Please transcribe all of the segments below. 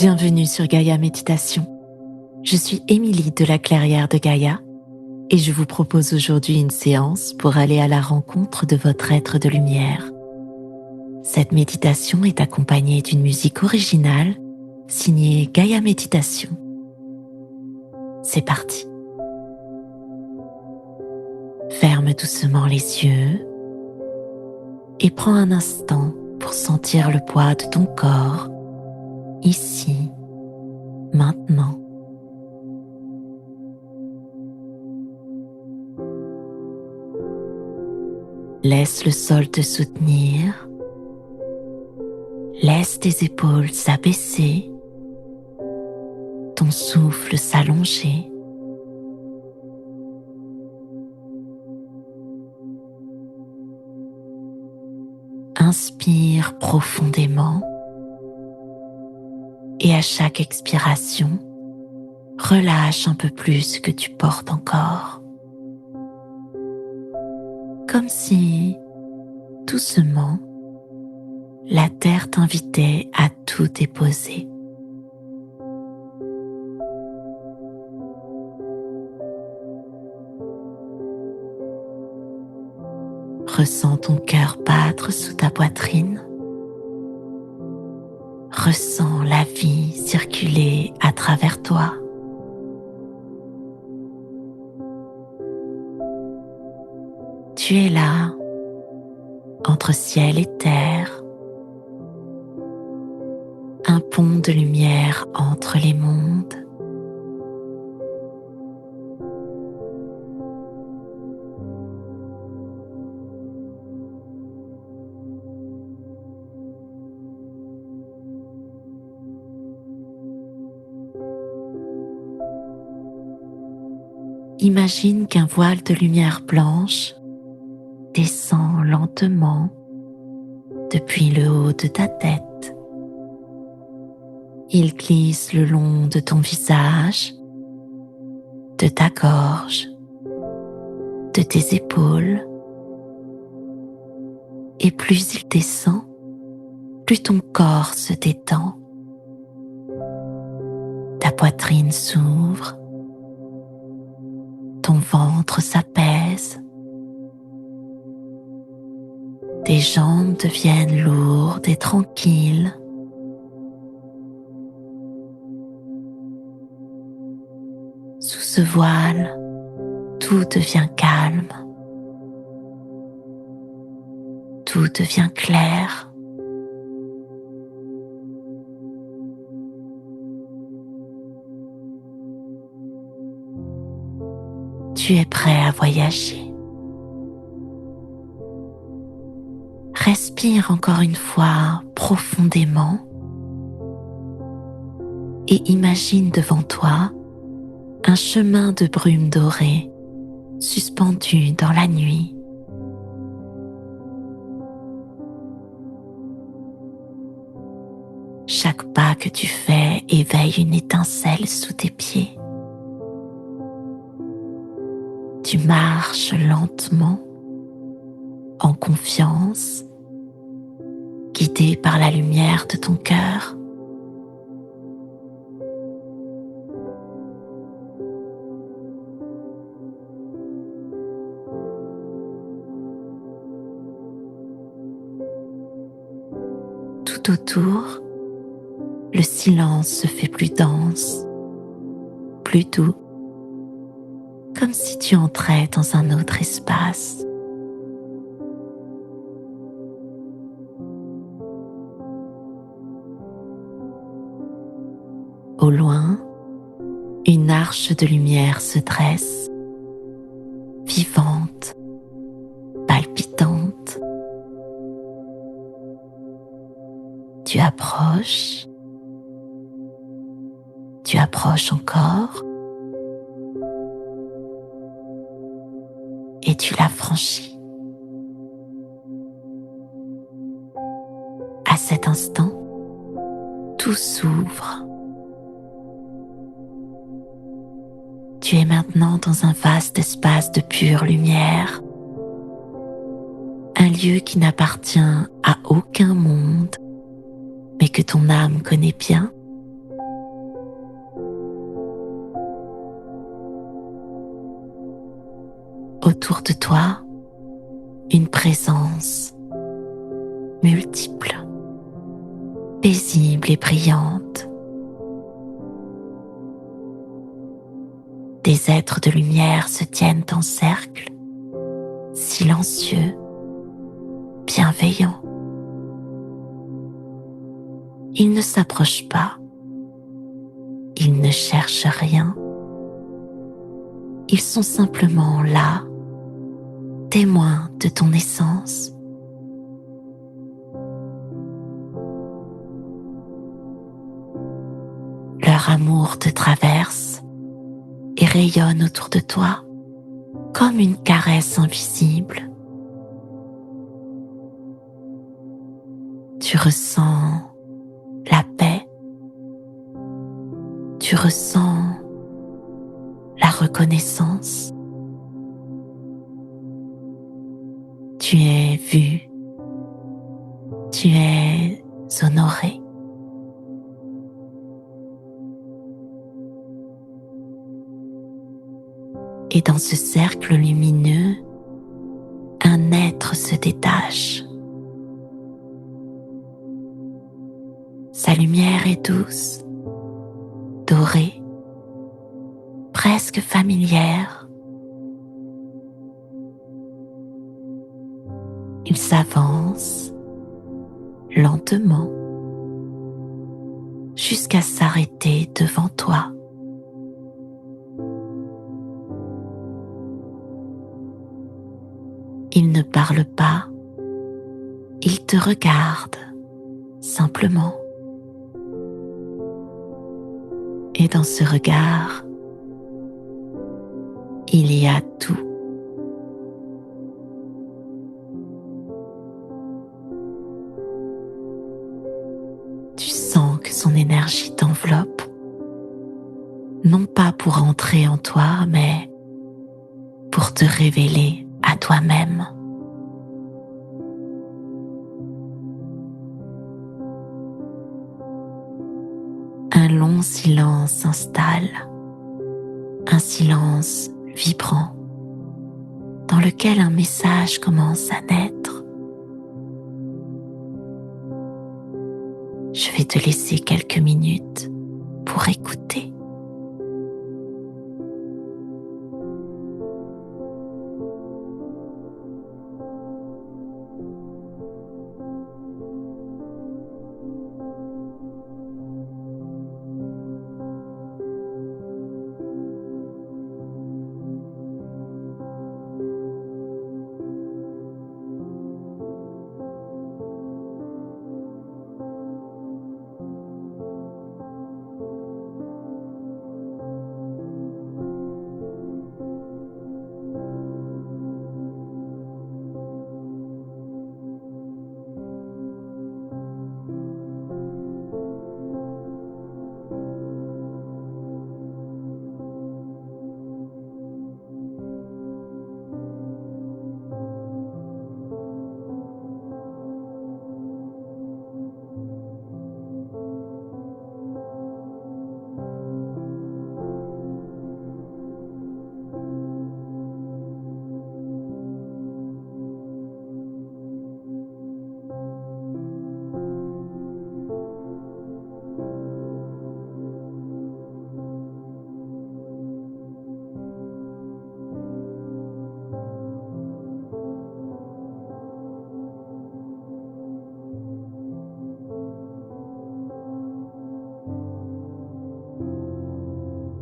Bienvenue sur Gaïa Méditation. Je suis Émilie de la Clairière de Gaïa et je vous propose aujourd'hui une séance pour aller à la rencontre de votre être de lumière. Cette méditation est accompagnée d'une musique originale signée Gaïa Méditation. C'est parti. Ferme doucement les yeux et prends un instant pour sentir le poids de ton corps ici, maintenant. Laisse le sol te soutenir. Laisse tes épaules s'abaisser, ton souffle s'allonger. Inspire profondément et à chaque expiration, relâche un peu plus ce que tu portes encore. Comme si, doucement, la terre t'invitait à tout déposer. Ressens ton cœur battre sous ta poitrine. Ressens la vie circuler à travers toi. Tu es là, entre ciel et terre, un pont de lumière entre les mondes. Imagine qu'un voile de lumière blanche descend lentement depuis le haut de ta tête. Il glisse le long de ton visage, de ta gorge, de tes épaules. Et plus il descend, plus ton corps se détend. Ta poitrine s'ouvre, ton ventre s'apaise. Tes jambes deviennent lourdes et tranquilles. Sous ce voile, tout devient calme. Tout devient clair. Tu es prêt à voyager. Respire encore une fois profondément et imagine devant toi un chemin de brume dorée suspendu dans la nuit. Chaque pas que tu fais éveille une étincelle sous tes pieds. Tu marches lentement, en confiance, guidé par la lumière de ton cœur. Tout autour, le silence se fait plus dense, plus doux, comme si tu entrais dans un autre espace. Au loin, une arche de lumière se dresse, vivante, palpitante. Tu approches encore et tu la franchis. À cet instant, tout s'ouvre. Tu es maintenant dans un vaste espace de pure lumière, un lieu qui n'appartient à aucun monde, mais que ton âme connaît bien autour de toi une présence multiple, paisible et brillante. Des êtres de lumière se tiennent en cercle, silencieux, bienveillants. Ils ne s'approchent pas, ils ne cherchent rien. Ils sont simplement là, témoins de ton essence. Leur amour te traverse et rayonne autour de toi comme une caresse invisible. Tu ressens la paix, tu ressens la reconnaissance. Tu es vu, tu es honoré. Et dans ce cercle lumineux, un être se détache. Sa lumière est douce, dorée, presque familière. Il s'avance lentement jusqu'à s'arrêter devant toi. Il ne parle pas, il te regarde simplement. Et dans ce regard, il y a tout. Tu sens que son énergie t'enveloppe, non pas pour entrer en toi, mais pour te révéler à toi-même. Un long silence s'installe, un silence vibrant, dans lequel un message commence à naître. Je vais te laisser quelques minutes pour écouter.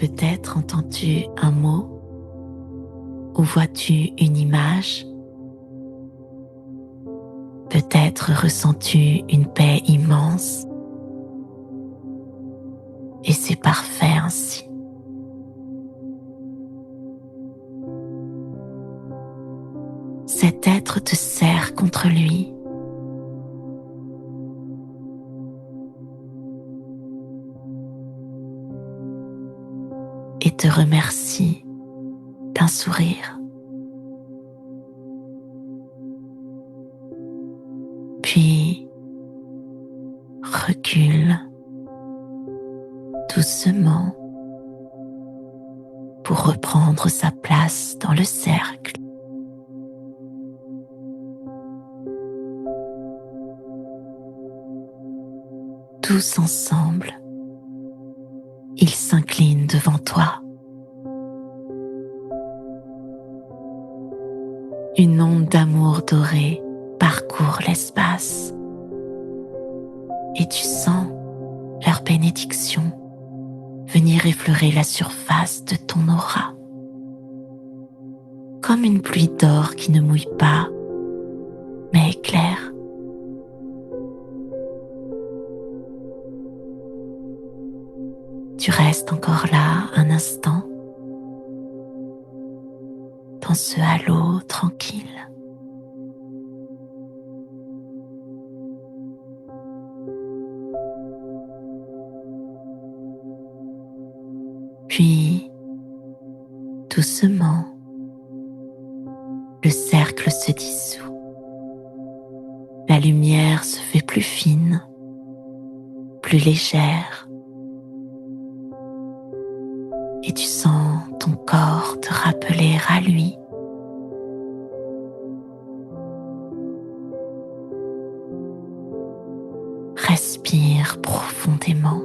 Peut-être entends-tu un mot ou vois-tu une image. Peut-être ressens-tu une paix immense. Et c'est parfait ainsi. Cet être te serre contre lui. Et te remercie d'un sourire. Puis recule doucement pour reprendre sa place dans le cercle. tous ensemble, ils s'inclinent devant toi. Une onde d'amour doré parcourt l'espace et tu sens leur bénédiction venir effleurer la surface de ton aura. Comme une pluie d'or qui ne mouille pas, mais éclaire. Tu restes encore là un instant, dans ce halo tranquille. Puis, doucement, le cercle se dissout. La lumière se fait plus fine, plus légère. Et tu sens ton corps te rappeler à lui. Respire profondément.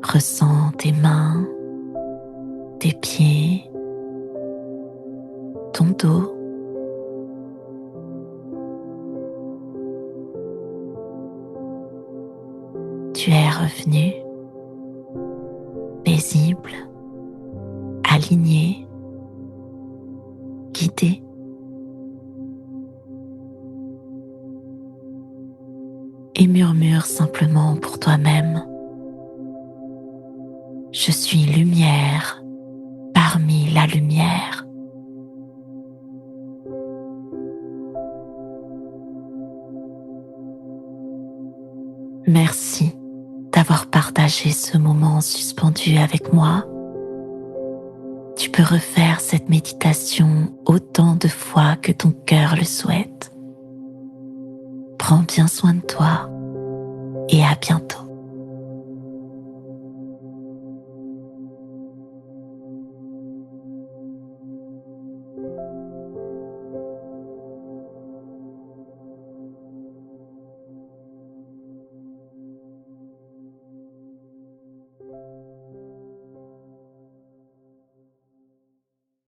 Ressens tes mains, tes pieds, ton dos. Tu es revenu, paisible, aligné, guidé. Et murmure simplement pour toi-même: je suis lumière parmi la lumière. Merci d'avoir partagé ce moment suspendu avec moi. Tu peux refaire cette méditation autant de fois que ton cœur le souhaite. Prends bien soin de toi et à bientôt.